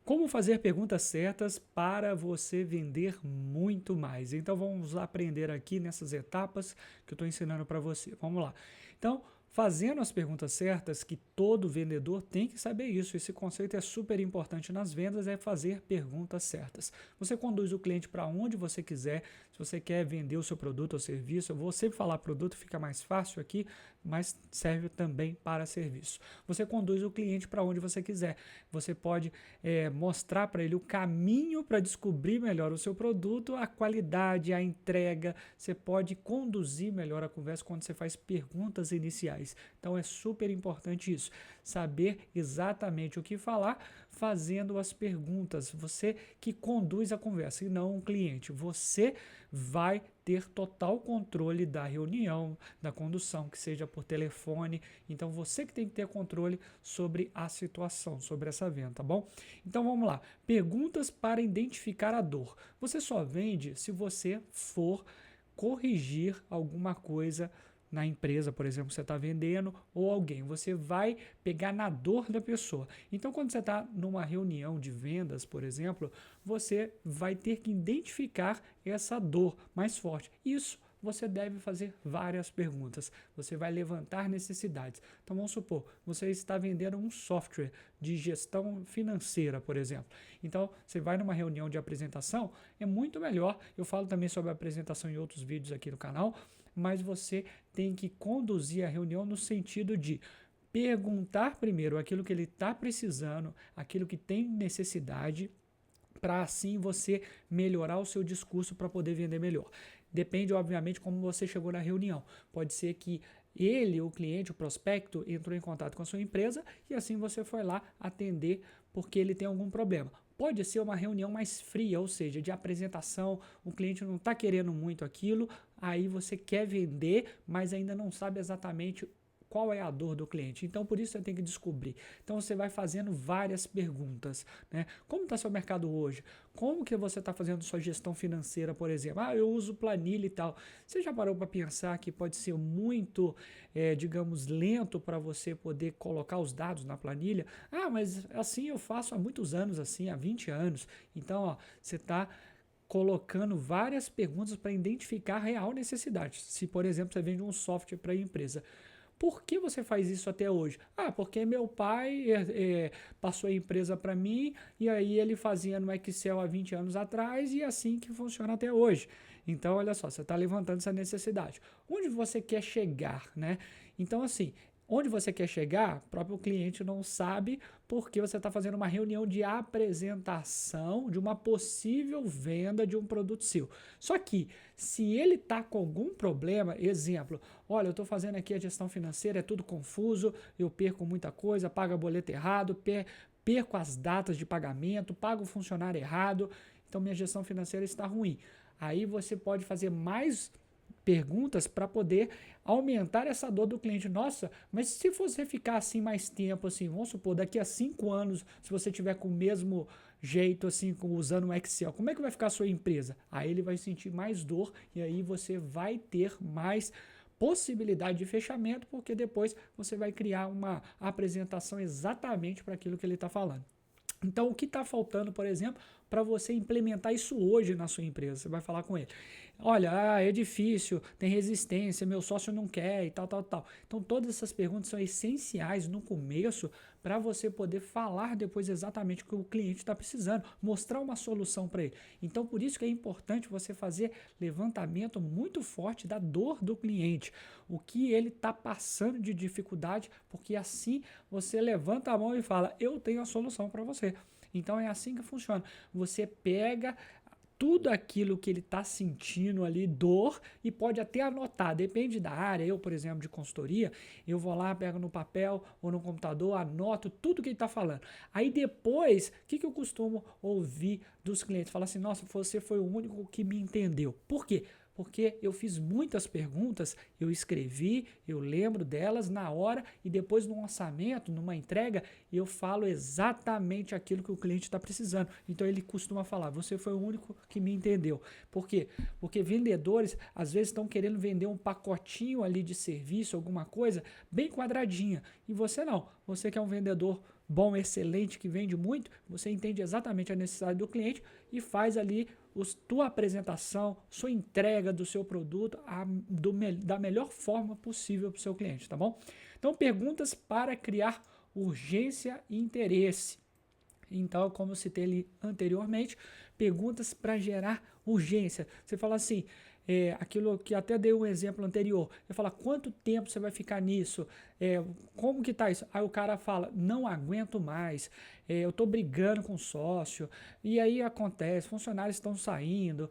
Como fazer perguntas certas para você vender muito mais? Então vamos aprender aqui nessas etapas que eu estou ensinando para você. Vamos lá. Então, fazendo as perguntas certas, que todo vendedor tem que saber isso. Esse conceito é super importante nas vendas, é fazer perguntas certas. Você conduz o cliente para onde você quiser. Se você quer vender o seu produto ou serviço, eu vou sempre falar produto, fica mais fácil aqui, mas serve também para serviço. Você conduz o cliente para onde você quiser. Você pode mostrar para ele o caminho para descobrir melhor o seu produto, a qualidade, a entrega. Você pode conduzir melhor a conversa quando você faz perguntas iniciais. Então é super importante isso, saber exatamente o que falar fazendo as perguntas. Você que conduz a conversa e não um cliente. Você vai ter total controle da reunião, da condução, que seja por telefone. Então você que tem que ter controle sobre a situação, sobre essa venda, tá bom? Então vamos lá. Perguntas para identificar a dor. Você só vende se você for corrigir alguma coisa na empresa, por exemplo, que você está vendendo, ou alguém. Você vai pegar na dor da pessoa. Então, quando você está numa reunião de vendas, por exemplo, você vai ter que identificar essa dor mais forte. Isso você deve fazer várias perguntas. Você vai levantar necessidades. Então vamos supor, você está vendendo um software de gestão financeira, por exemplo. Então você vai numa reunião de apresentação, é muito melhor. Eu falo também sobre a apresentação em outros vídeos aqui no canal, mas você tem que conduzir a reunião no sentido de perguntar primeiro aquilo que ele está precisando, aquilo que tem necessidade, para assim você melhorar o seu discurso para poder vender melhor. Depende, obviamente, como você chegou na reunião. Pode ser que ele, o cliente, o prospecto, entrou em contato com a sua empresa e assim você foi lá atender porque ele tem algum problema. Pode ser uma reunião mais fria, ou seja, de apresentação, o cliente não está querendo muito aquilo, aí você quer vender, mas ainda não sabe exatamente qual é a dor do cliente. Então, por isso você tem que descobrir. Então, você vai fazendo várias perguntas, né? Como está seu mercado hoje? Como que você está fazendo sua gestão financeira, por exemplo? Ah, eu uso planilha e tal. Você já parou para pensar que pode ser muito, digamos, lento para você poder colocar os dados na planilha? Ah, mas assim eu faço há muitos anos, assim, há 20 anos. Então, ó, você está colocando várias perguntas para identificar a real necessidade. Se, por exemplo, você vende um software para a empresa, por que você faz isso até hoje? Ah, porque meu pai passou a empresa para mim e aí ele fazia no Excel há 20 anos atrás e é assim que funciona até hoje. Então, olha só, você está levantando essa necessidade. Onde você quer chegar, né? Então, assim, onde você quer chegar, o próprio cliente não sabe porque você está fazendo uma reunião de apresentação de uma possível venda de um produto seu. Só que, se ele está com algum problema, exemplo, olha, eu estou fazendo aqui a gestão financeira, é tudo confuso, eu perco muita coisa, pago boleto errado, perco as datas de pagamento, pago o funcionário errado, então minha gestão financeira está ruim. Aí você pode fazer mais perguntas para poder aumentar essa dor do cliente. Nossa, mas se você ficar assim mais tempo, assim, vamos supor, daqui a 5 anos, se você tiver com o mesmo jeito, assim, usando o Excel, como é que vai ficar a sua empresa? Aí ele vai sentir mais dor e aí você vai ter mais possibilidade de fechamento, porque depois você vai criar uma apresentação exatamente para aquilo que ele está falando. Então, o que está faltando, por exemplo, para você implementar isso hoje na sua empresa? Você vai falar com ele. Olha, é difícil, tem resistência, meu sócio não quer e tal, tal, tal. Então, todas essas perguntas são essenciais no começo para você poder falar depois exatamente o que o cliente está precisando, mostrar uma solução para ele. Então, por isso que é importante você fazer levantamento muito forte da dor do cliente, o que ele está passando de dificuldade, porque assim você levanta a mão e fala, eu tenho a solução para você. Então é assim que funciona. Você pega tudo aquilo que ele está sentindo ali, dor, e pode até anotar, depende da área. Eu, por exemplo, de consultoria, eu vou lá, pego no papel ou no computador, anoto tudo que ele está falando. Aí depois, o que eu costumo ouvir dos clientes? Fala assim, nossa, você foi o único que me entendeu. Por quê? Porque eu fiz muitas perguntas, eu escrevi, eu lembro delas na hora e depois no orçamento, numa entrega, eu falo exatamente aquilo que o cliente está precisando. Então ele costuma falar, você foi o único que me entendeu. Por quê? Porque vendedores às vezes estão querendo vender um pacotinho ali de serviço, alguma coisa bem quadradinha. E você não, você que é um vendedor bom, excelente, que vende muito, você entende exatamente a necessidade do cliente e faz ali tua apresentação, sua entrega do seu produto da melhor forma possível para o seu cliente, tá bom? Então, perguntas para criar urgência e interesse. Então, como eu citei ali anteriormente, perguntas para gerar urgência. Você fala assim, aquilo que até dei um exemplo anterior, eu falo, quanto tempo você vai ficar nisso? Como que tá isso? Aí o cara fala, não aguento mais, eu tô brigando com o sócio, e aí acontece, funcionários estão saindo,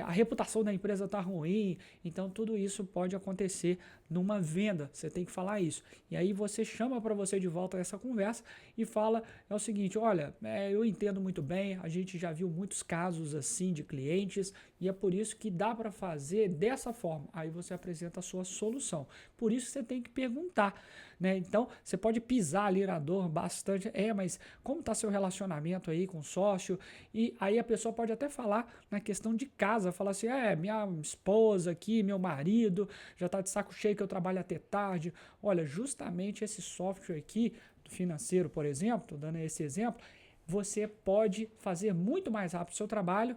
a reputação da empresa tá ruim, então tudo isso pode acontecer numa venda, você tem que falar isso. E aí você chama para você de volta essa conversa e fala, é o seguinte, olha, eu entendo muito bem, a gente já viu muitos casos assim de clientes, e é por isso que dá para fazer dessa forma. Aí você apresenta a sua solução. Por isso você tem que perguntar, né? Então, você pode pisar ali na dor bastante, mas como está seu relacionamento aí com o sócio? E aí a pessoa pode até falar na questão de casa, falar assim, minha esposa aqui, meu marido, já está de saco cheio que eu trabalho até tarde. Olha, justamente esse software aqui, financeiro, por exemplo, estou dando esse exemplo, você pode fazer muito mais rápido o seu trabalho,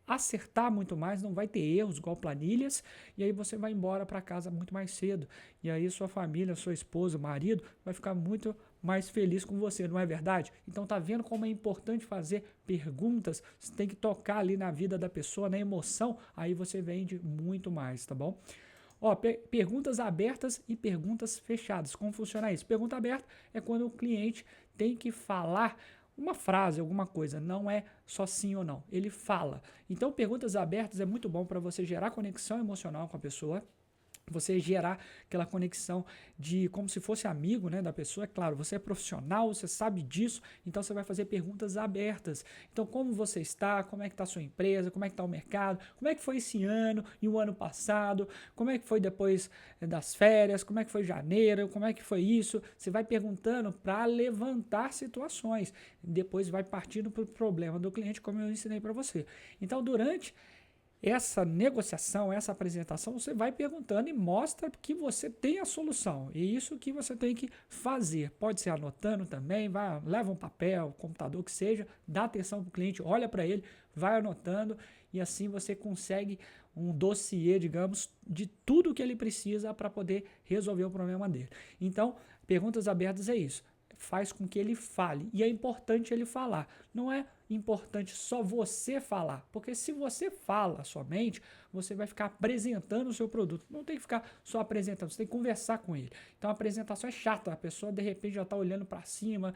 acertar muito mais, não vai ter erros igual planilhas, e aí você vai embora para casa muito mais cedo. E aí sua família, sua esposa, marido vai ficar muito mais feliz com você, não é verdade? Então tá vendo como é importante fazer perguntas, você tem que tocar ali na vida da pessoa, na emoção, aí você vende muito mais, tá bom? Perguntas abertas e perguntas fechadas. Como funciona isso? Pergunta aberta é quando o cliente tem que falar uma frase, alguma coisa, não é só sim ou não. Ele fala. Então, perguntas abertas é muito bom para você gerar conexão emocional com a pessoa, você gerar aquela conexão de como se fosse amigo, né, da pessoa. É claro, você é profissional, você sabe disso, então você vai fazer perguntas abertas. Então, como você está? Como é que está a sua empresa? Como é que está o mercado? Como é que foi esse ano e o ano passado? Como é que foi depois das férias? Como é que foi janeiro? Como é que foi isso? Você vai perguntando para levantar situações. Depois vai partindo para o problema do cliente, como eu ensinei para você. Então, durante essa negociação, essa apresentação, você vai perguntando e mostra que você tem a solução. E isso que você tem que fazer. Pode ser anotando também, leva um papel, computador, que seja, dá atenção para o cliente, olha para ele, vai anotando e assim você consegue um dossiê, digamos, de tudo que ele precisa para poder resolver o problema dele. Então, perguntas abertas é isso. Faz com que ele fale. E é importante ele falar. Não é importante só você falar, porque se você fala somente, você vai ficar apresentando o seu produto. Não tem que ficar só apresentando, você tem que conversar com ele. Então a apresentação é chata, a pessoa de repente já está olhando para cima,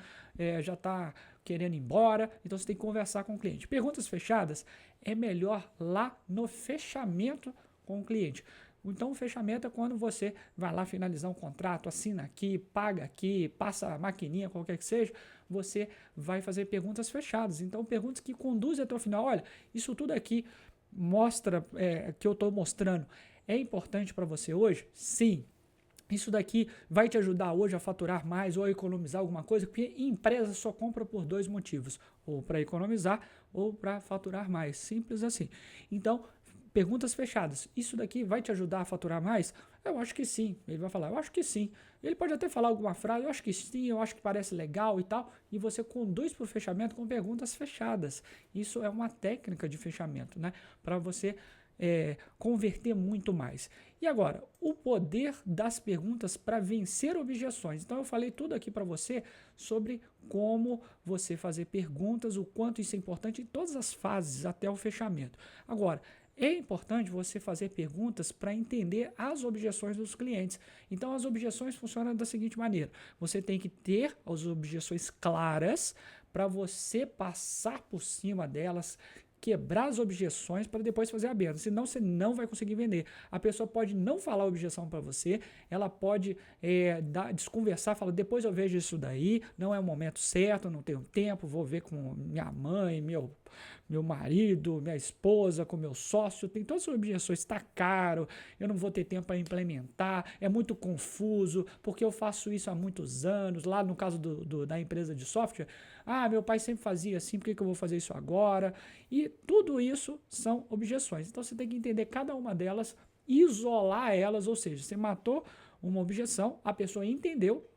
já está querendo ir embora, então você tem que conversar com o cliente. Perguntas fechadas é melhor lá no fechamento com o cliente. Então, o fechamento é quando você vai lá finalizar um contrato, assina aqui, paga aqui, passa a maquininha, qualquer que seja, você vai fazer perguntas fechadas. Então, perguntas que conduzem até o final. Olha, isso tudo aqui mostra, que eu estou mostrando, é importante para você hoje? Sim. Isso daqui vai te ajudar hoje a faturar mais ou a economizar alguma coisa, porque empresa só compra por dois motivos, ou para economizar ou para faturar mais, simples assim. Então, perguntas fechadas. Isso daqui vai te ajudar a faturar mais? Eu acho que sim. Ele vai falar, eu acho que sim. Ele pode até falar alguma frase, eu acho que sim, eu acho que parece legal e tal. E você conduz para o fechamento com perguntas fechadas. Isso é uma técnica de fechamento, né? Para você converter muito mais. E agora, o poder das perguntas para vencer objeções. Então eu falei tudo aqui para você sobre como você fazer perguntas, o quanto isso é importante em todas as fases até o fechamento. Agora, é importante você fazer perguntas para entender as objeções dos clientes. Então, as objeções funcionam da seguinte maneira: você tem que ter as objeções claras para você passar por cima delas, quebrar as objeções para depois fazer a venda, senão você não vai conseguir vender. A pessoa pode não falar a objeção para você, ela pode desconversar, falar, depois eu vejo isso daí, não é o momento certo, não tenho tempo, vou ver com minha mãe, meu marido, minha esposa, com meu sócio, tem todas as objeções, está caro, eu não vou ter tempo para implementar, é muito confuso, porque eu faço isso há muitos anos, lá no caso da empresa de software, meu pai sempre fazia assim, por que eu vou fazer isso agora? E tudo isso são objeções. Então você tem que entender cada uma delas, isolar elas, ou seja, você matou uma objeção, a pessoa entendeu,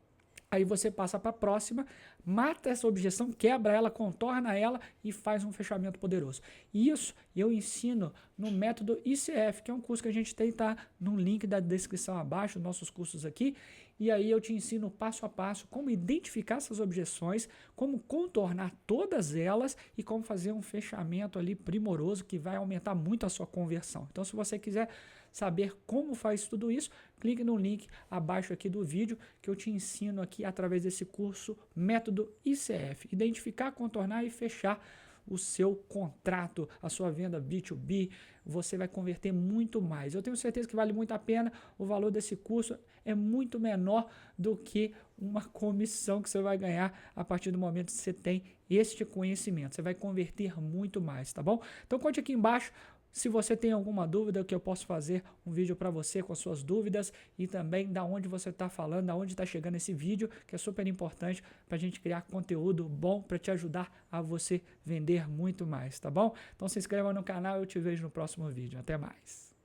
aí você passa para a próxima, mata essa objeção, quebra ela, contorna ela e faz um fechamento poderoso. Isso eu ensino no método ICF, que é um curso que a gente tem, tá no link da descrição abaixo, nossos cursos aqui. E aí eu te ensino passo a passo como identificar essas objeções, como contornar todas elas e como fazer um fechamento ali primoroso que vai aumentar muito a sua conversão. Então, se você quiser saber como faz tudo isso, clique no link abaixo aqui do vídeo que eu te ensino aqui através desse curso Método ICF. Identificar, contornar e fechar o seu contrato, a sua venda B2B, você vai converter muito mais. Eu tenho certeza que vale muito a pena. O valor desse curso é muito menor do que uma comissão que você vai ganhar a partir do momento que você tem este conhecimento. Você vai converter muito mais, tá bom? Então conte aqui embaixo se você tem alguma dúvida, que eu posso fazer um vídeo para você com as suas dúvidas e também da onde você está falando, da onde está chegando esse vídeo, que é super importante para a gente criar conteúdo bom para te ajudar a você vender muito mais, tá bom? Então se inscreva no canal e eu te vejo no próximo vídeo. Até mais!